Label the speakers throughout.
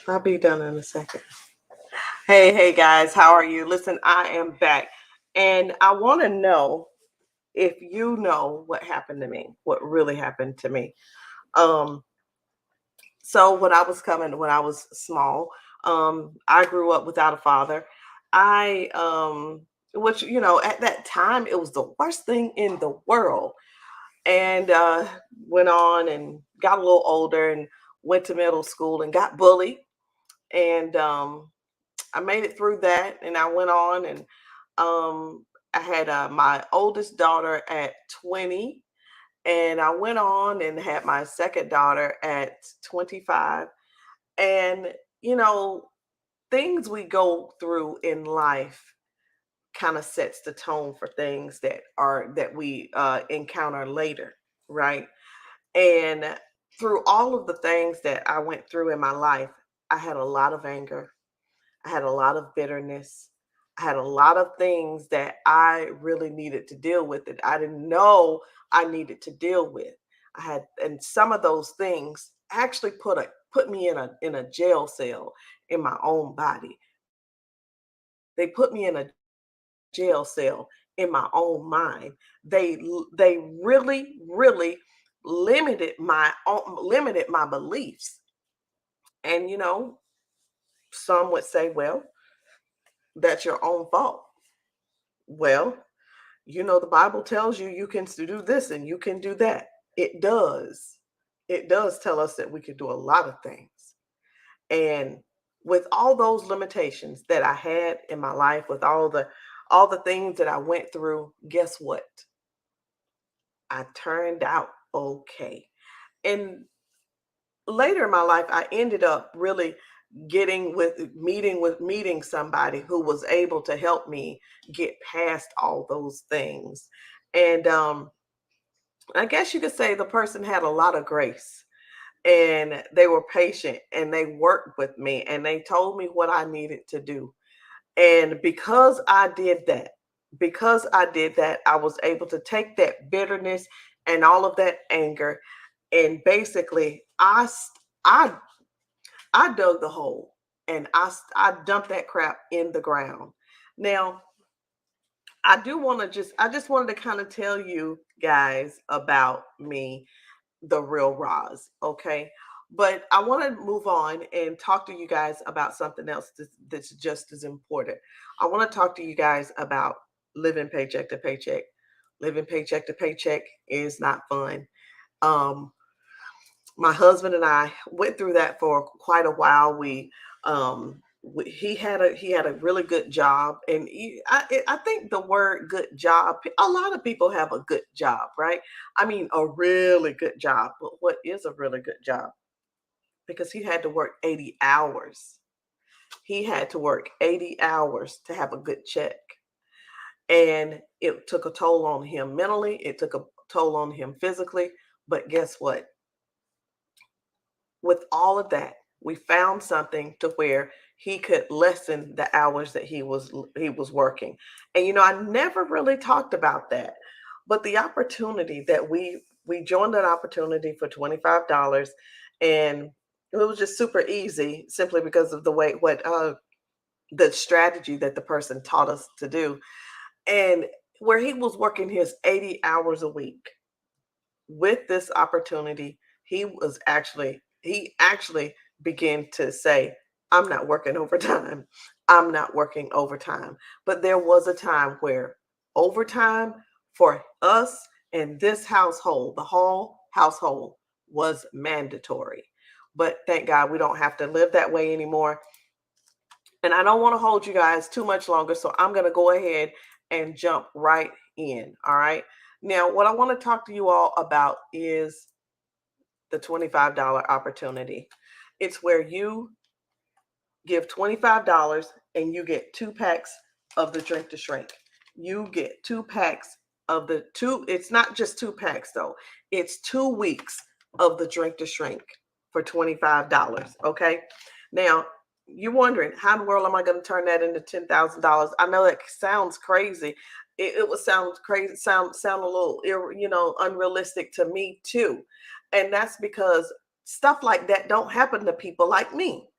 Speaker 1: I'll be done in a second. Hey guys, how are you? Listen, I am back and I want to know if you know what happened to me, what really happened to me. Um, so when I was small, I grew up without a father. I, which, at that time, it was the worst thing in the world. And went on and got a little older and went to middle school and got bullied. And I made it through that, and I went on and I had my oldest daughter at 20, and I went on and had my second daughter at 25. And you know, things we go through in life kind of sets the tone for things that we encounter later, right? And through all of the things that I went through in my life, I had a lot of anger. I had a lot of bitterness. I had a lot of things that I really needed to deal with that I didn't know I needed to deal with. And some of those things actually put me in a jail cell in my own body. They put me in a jail cell in my own mind. They really limited my beliefs. And some would say, well, that's your own fault. Well, the Bible tells you you can do this and you can do that. It does. It does tell us that we can do a lot of things. And with all those limitations that I had in my life, with all the things that I went through, guess what? I turned out okay. And later in my life, I ended up really meeting somebody who was able to help me get past all those things. And I guess you could say the person had a lot of grace, and they were patient, and they worked with me, and they told me what I needed to do. And because I did that, I was able to take that bitterness and all of that anger, and basically I dug the hole, and I dumped that crap in the ground. Now, I just wanted to kind of tell you guys about me, the real Roz, okay? But I want to move on and talk to you guys about something else that's just as important. I want to talk to you guys about living paycheck to paycheck. Living paycheck to paycheck is not fun. Um, my husband and I went through that for quite a while. He had a really good job, and I think the word good job. A lot of people have a good job, right? I mean, a really good job. But what is a really good job? Because he had to work 80 hours. He had to work 80 hours to have a good check, and it took a toll on him mentally. It took a toll on him physically. But guess what? With all of that, we found something to where he could lessen the hours that he was working. And I never really talked about that. But the opportunity that we joined an opportunity for $25, and it was just super easy simply because of the way what the strategy that the person taught us to do. And where he was working his 80 hours a week, with this opportunity, he actually began to say, I'm not working overtime. I'm not working overtime. But there was a time where overtime for us in this household, the whole household, was mandatory. But thank God we don't have to live that way anymore. And I don't want to hold you guys too much longer, so I'm going to go ahead and jump right in. All right. Now, what I want to talk to you all about is the $25 opportunity. It's where you give $25 and you get 2 packs of the Drink to Shrink. You get 2 packs of the two. It's not just 2 packs though. It's 2 weeks of the Drink to Shrink for $25. Okay. Now, you're wondering, how in the world am I going to turn that into $10,000? I know that sounds crazy. It would sound crazy, sound a little, unrealistic to me too. And that's because stuff like that don't happen to people like me.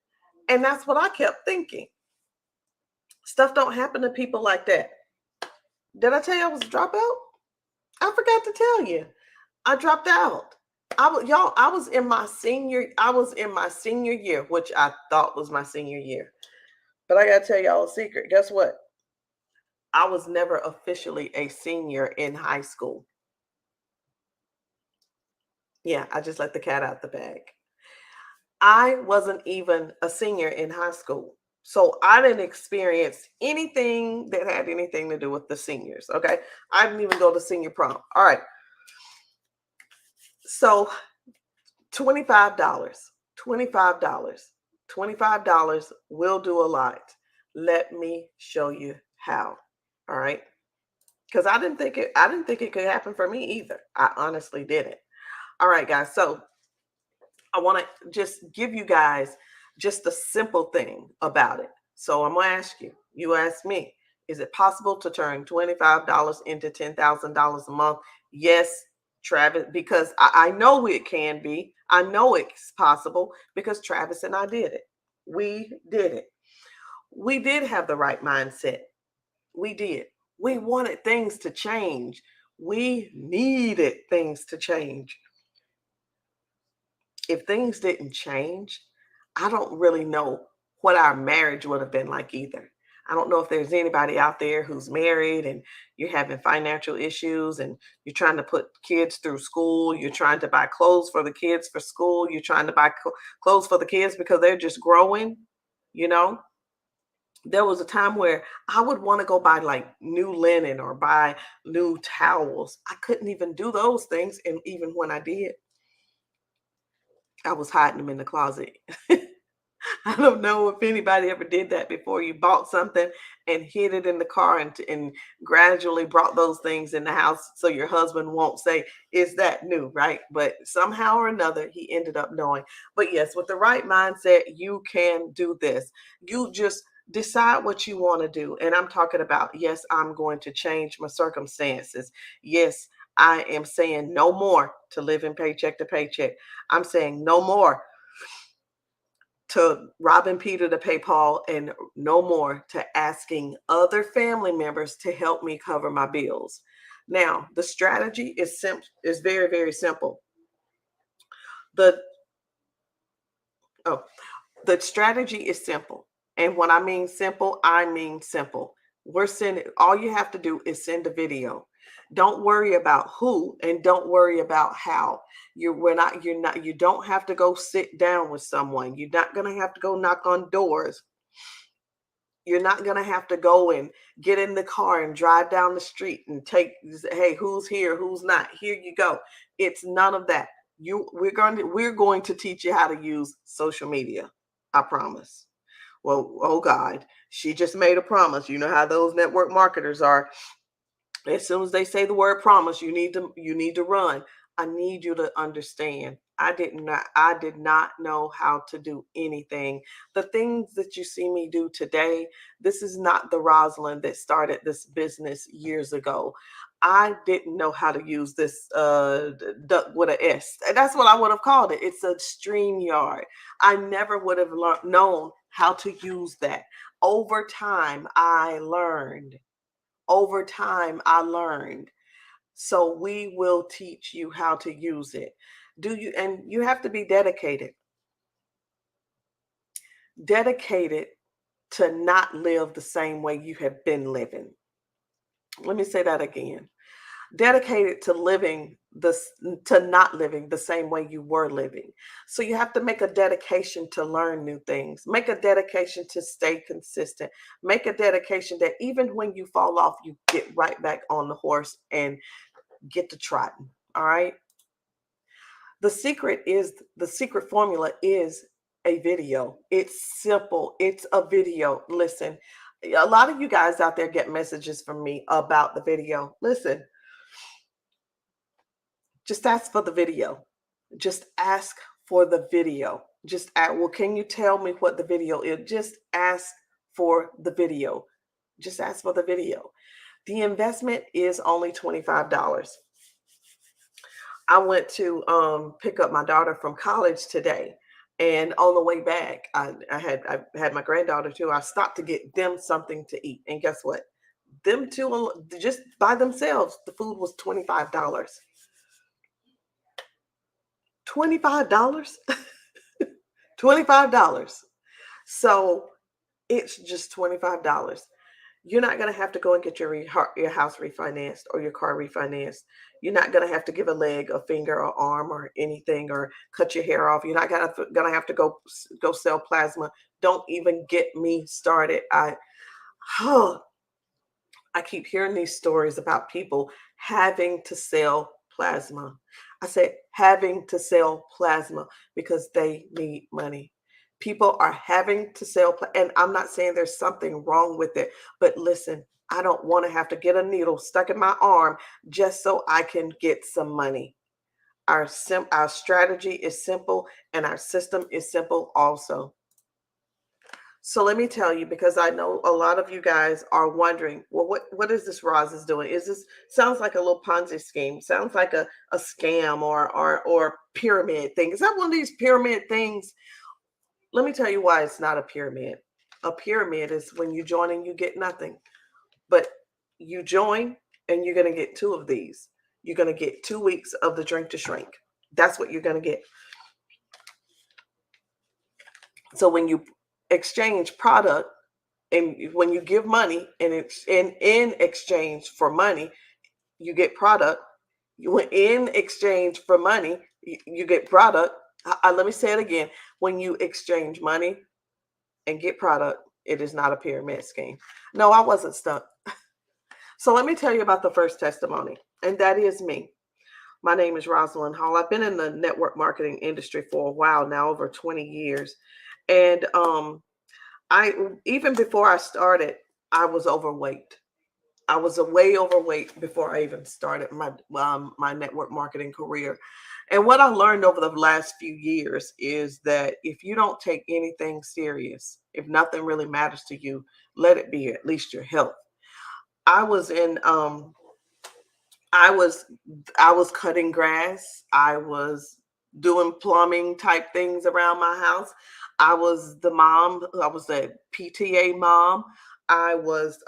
Speaker 1: And that's what I kept thinking. Stuff don't happen to people like that. Did I tell you I was a dropout? I forgot to tell you. I dropped out. I was in my senior year, which I thought was my senior year. But I gotta tell y'all a secret. Guess what? I was never officially a senior in high school. Yeah, I just let the cat out the bag. I wasn't even a senior in high school. So I didn't experience anything that had anything to do with the seniors. Okay. I didn't even go to senior prom. All right. So $25, $25, $25 will do a lot. Let me show you how. All right. Because I didn't think it could happen for me either. I honestly didn't. All right, guys. So I want to just give you guys just a simple thing about it. So I'm going to ask you, you ask me, is it possible to turn $25 into $10,000 a month? Yes, Travis, because I know it can be. I know it's possible because Travis and I did it. We did it. We did have the right mindset. We did. We wanted things to change. We needed things to change. If things didn't change, I don't really know what our marriage would have been like either. I don't know if there's anybody out there who's married and you're having financial issues and you're trying to put kids through school, you're trying to buy clothes for the kids for school, you're trying to buy clothes for the kids because they're just growing, you know. There was a time where I would want to go buy like new linen or buy new towels. I couldn't even do those things. And even when I did, I was hiding them in the closet. I don't know if anybody ever did that before. You bought something and hid it in the car and gradually brought those things in the house so your husband won't say, is that new, right? But somehow or another, he ended up knowing. But yes, with the right mindset, you can do this. You just decide what you want to do. And I'm talking about, yes, I'm going to change my circumstances. Yes, I am saying no more to living paycheck to paycheck. I'm saying no more to robbing Peter to pay Paul, and no more to asking other family members to help me cover my bills. Now, the strategy is very, very simple. The oh, the strategy is simple. And when I mean simple, I mean simple. We're sending all you have to do is send a video. Don't worry about who and don't worry about how. You don't have to go sit down with someone. You're not gonna have to go knock on doors. You're not going to have to go and get in the car and drive down the street and hey, who's here, who's not. Here you go. It's none of that. We're going to teach you how to use social media. I promise. Well, oh God, she just made a promise. You know how those network marketers are. As soon as they say the word promise, you need to run. I need you to understand. I did not know how to do anything. The things that you see me do today, this is not the Rosalind that started this business years ago. I didn't know how to use this duck with an S. That's what I would have called it. It's a StreamYard. I never would have known how to use that. Over time, I learned. Over time, I learned. So we will teach you how to use it. And you have to be dedicated to not live the same way you have been living. Let me say that again. Dedicated to not living the same way you were living. So you have to make a dedication to learn new things. Make a dedication to stay consistent. Make a dedication that even when you fall off, you get right back on the horse and get to trotting. All right. The secret formula is a video. It's simple. It's a video. Listen, a lot of you guys out there get messages from me about the video. Listen, just ask for the video. Just ask for the video. Just ask, well, can you tell me what the video is? Just ask for the video. Just ask for the video. The investment is only $25. I went to pick up my daughter from college today. And on the way back, I had my granddaughter too. I stopped to get them something to eat. And guess what? Them two just by themselves, the food was $25. $25? $25. So it's just $25. You're not going to have to go and get your house refinanced or your car refinanced. You're not going to have to give a leg, a finger, or arm, or anything, or cut your hair off. You're not going to have to go sell plasma. Don't even get me started. Oh, I keep hearing these stories about people having to sell plasma. I said having to sell plasma because they need money. People are having to sell, and I'm not saying there's something wrong with it, but listen, I don't want to have to get a needle stuck in my arm just so I can get some money. Our strategy is simple, and our system is simple also. So let me tell you, because I know a lot of you guys are wondering, well, what is this Roz is doing? Is this sounds like a little Ponzi scheme? Sounds like a scam or pyramid thing? Is that one of these pyramid things? Let me tell you why it's not a pyramid. A pyramid is when you join and you get nothing, but you join and you're going to get two of these. You're going to get 2 weeks of the drink to shrink. That's what you're going to get. So when you exchange product and when you give money and it's in exchange for money, you get product. In exchange for money, you get product. Let me say it again. When you exchange money and get product, it is not a pyramid scheme. No, I wasn't stuck. So let me tell you about the first testimony, and that is me. My name is Rosalind Hall. I've been in the network marketing industry for a while now, over 20 years. And I even before I started, I was overweight. I was way overweight before I even started my network marketing career. And what I learned over the last few years is that if you don't take anything serious, if nothing really matters to you, let it be at least your health. I was in I was I was cutting grass. I was doing plumbing type things around my house. I was the mom. I was the PTA mom. I was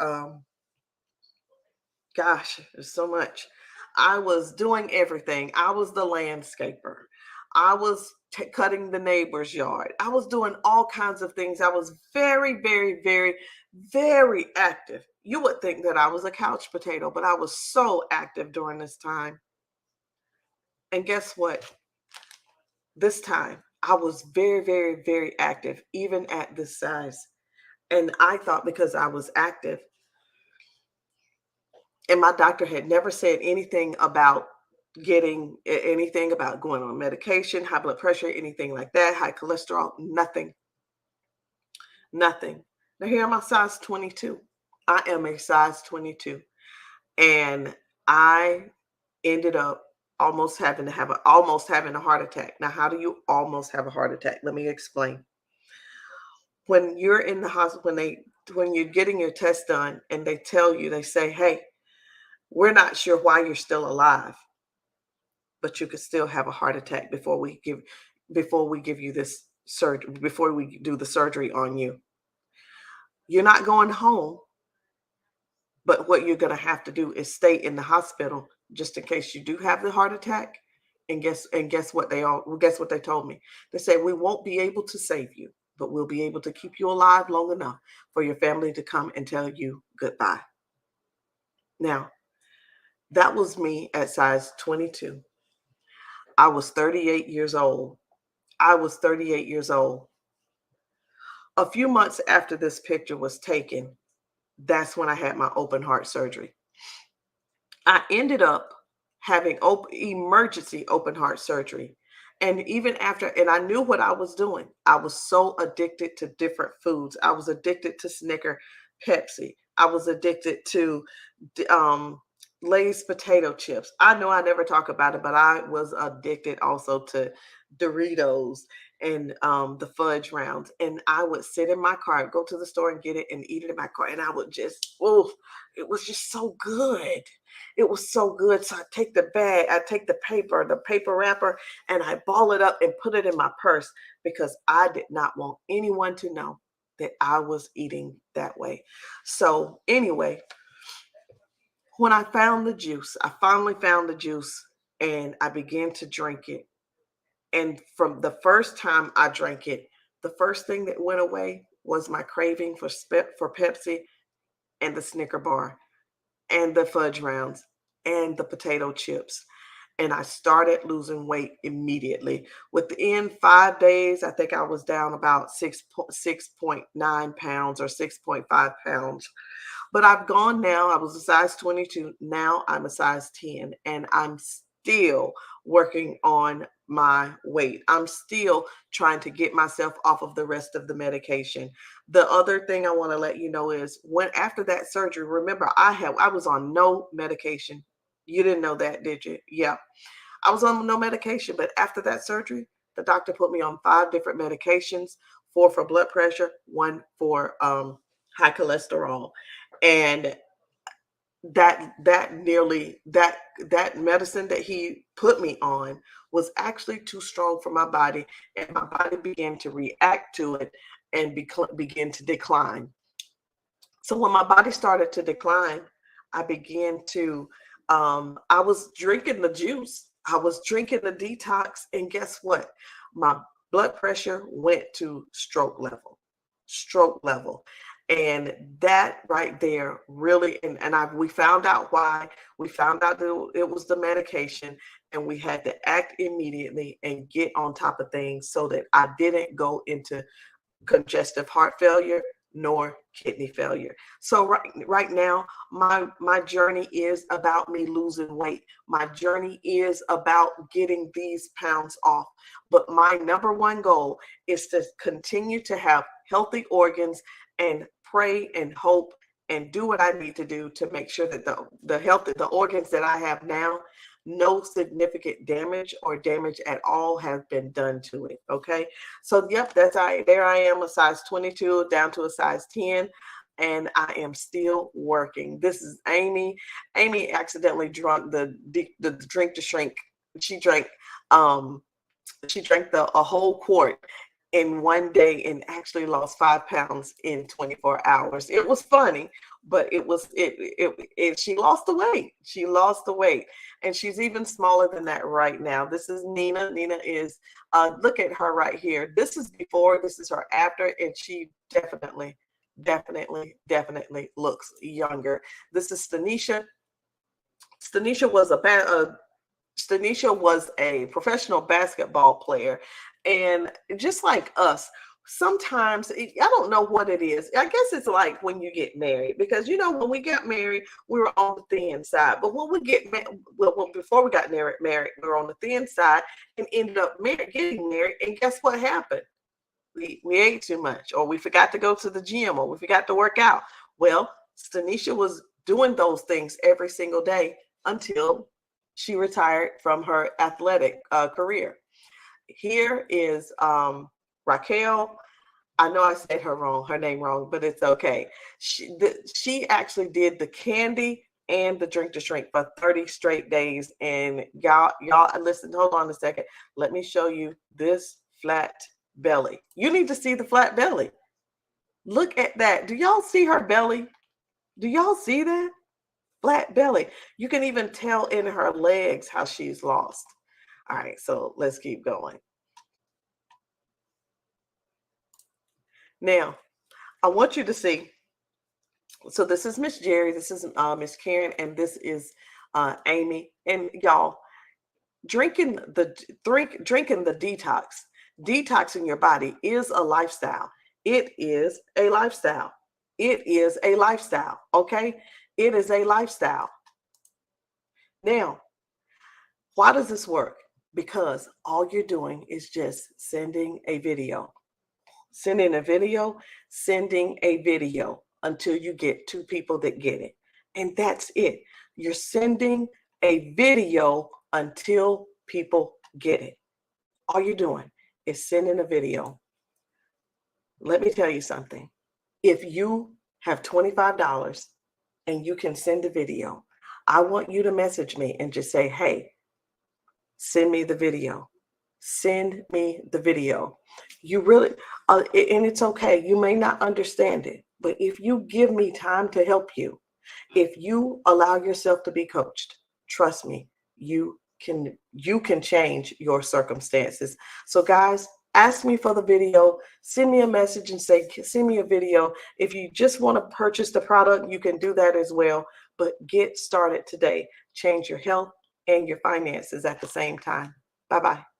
Speaker 1: gosh, there's so much. I was doing everything. I was the landscaper. I was cutting the neighbor's yard. I was doing all kinds of things. I was very, very, very, very active. You would think that I was a couch potato, but I was so active during this time. And guess what? This time I was very, very, very active, even at this size. And I thought because I was active, and my doctor had never said anything about anything about going on medication, high blood pressure, anything like that, high cholesterol, nothing, nothing. Now here am I size 22. I am a size 22. And I ended up almost having a heart attack. Now, how do you almost have a heart attack? Let me explain. When you're in the hospital, when you're getting your test done and they tell you, they say, hey, we're not sure why you're still alive, but you could still have a heart attack before we give you this surgery, before we do the surgery on you. You're not going home, but what you're going to have to do is stay in the hospital just in case you do have the heart attack. And guess what guess what they told me? They said we won't be able to save you, but we'll be able to keep you alive long enough for your family to come and tell you goodbye. Now, that was me at size 22. I was 38 years old. I was 38 years old. A few months after this picture was taken, that's when I had my open heart surgery. I ended up having emergency open heart surgery. And even after, and I knew what I was doing. I was so addicted to different foods. I was addicted to Snicker, Pepsi. I was addicted to Lay's potato chips. I know I never talk about it, but I was addicted also to Doritos and the fudge rounds. And I would sit in my car, go to the store and get it and eat it in my car. And I would just, oh, it was just so good. It was so good. So I take the bag, I take the paper wrapper, and I ball it up and put it in my purse because I did not want anyone to know that I was eating that way. So anyway, when I found the juice, I finally found the juice and I began to drink it. And from the first time I drank it, the first thing that went away was my craving for Pepsi and the Snicker bar and the fudge rounds and the potato chips. And I started losing weight immediately. Within 5 days, I think I was down about 6.9 pounds or 6.5 pounds. But I've gone now. I was a size 22. Now I'm a size 10, and I'm still working on my weight. I'm still trying to get myself off of the rest of the medication. The other thing I want to let you know is when after that surgery, remember I was on no medication. You didn't know that, did you? Yeah. I was on no medication, but after that surgery, the doctor put me on 5 different medications, 4 for blood pressure, 1 for high cholesterol. And that medicine that he put me on was actually too strong for my body, and my body began to react to it and begin to decline. So when my body started to decline, I began to I was drinking the juice, I was drinking the detox, and guess what? My blood pressure went to stroke level. And that right there really, and we found out why. We found out that it was the medication, and we had to act immediately and get on top of things so that I didn't go into congestive heart failure nor kidney failure. So right now, my journey is about me losing weight. My journey is about getting these pounds off. But my number one goal is to continue to have healthy organs and pray and hope and do what I need to do to make sure that the organs that I have now, no significant damage or damage at all has been done to it. Okay. So yep, there I am, a size 22 down to a size 10. And I am still working. This is Amy. Amy accidentally drank the drink to shrink. She drank um she drank a whole quart in one day and actually lost 5 pounds in 24 hours. It was funny, but she lost the weight. She lost the weight. And she's even smaller than that right now. This is Nina. Nina is, look at her right here. This is before, this is her after, and she definitely looks younger. This is Stanisha. Stanisha was Stanisha was a professional basketball player. And just like us, sometimes I don't know what it is. I guess it's like when you get married, because when we got married, we were on the thin side. But when we before we got married, we were on the thin side and ended up getting married. And guess what happened? We ate too much, or we forgot to go to the gym, or we forgot to work out. Well, Stanisha was doing those things every single day until she retired from her athletic career. Here is Raquel. I know I said her name wrong, but it's okay. She actually did the candy and the drink to shrink for 30 straight days. And y'all listen, hold on a second. Let me show you this flat belly. You need to see the flat belly. Look at that. Do y'all see her belly? Do y'all see that? Flat belly. You can even tell in her legs how she's lost. All right, so let's keep going. Now, I want you to see. So this is Miss Jerry, this is Miss Karen, and this is Amy. And y'all, drinking the detox, detoxing your body is a lifestyle. It is a lifestyle. It is a lifestyle. Okay, it is a lifestyle. Now, why does this work? Because all you're doing is just sending a video, sending a video, sending a video until you get 2 people that get it. And that's it. You're sending a video until people get it. All you're doing is sending a video. Let me tell you something. If you have $25 and you can send a video, I want you to message me and just say, hey, send me the video. Send me the video. You really, and it's okay. You may not understand it, but if you give me time to help you, if you allow yourself to be coached, trust me, you can change your circumstances. So guys, ask me for the video, send me a message and say, send me a video. If you just want to purchase the product, you can do that as well. But get started today. Change your health and your finances at the same time. Bye-bye.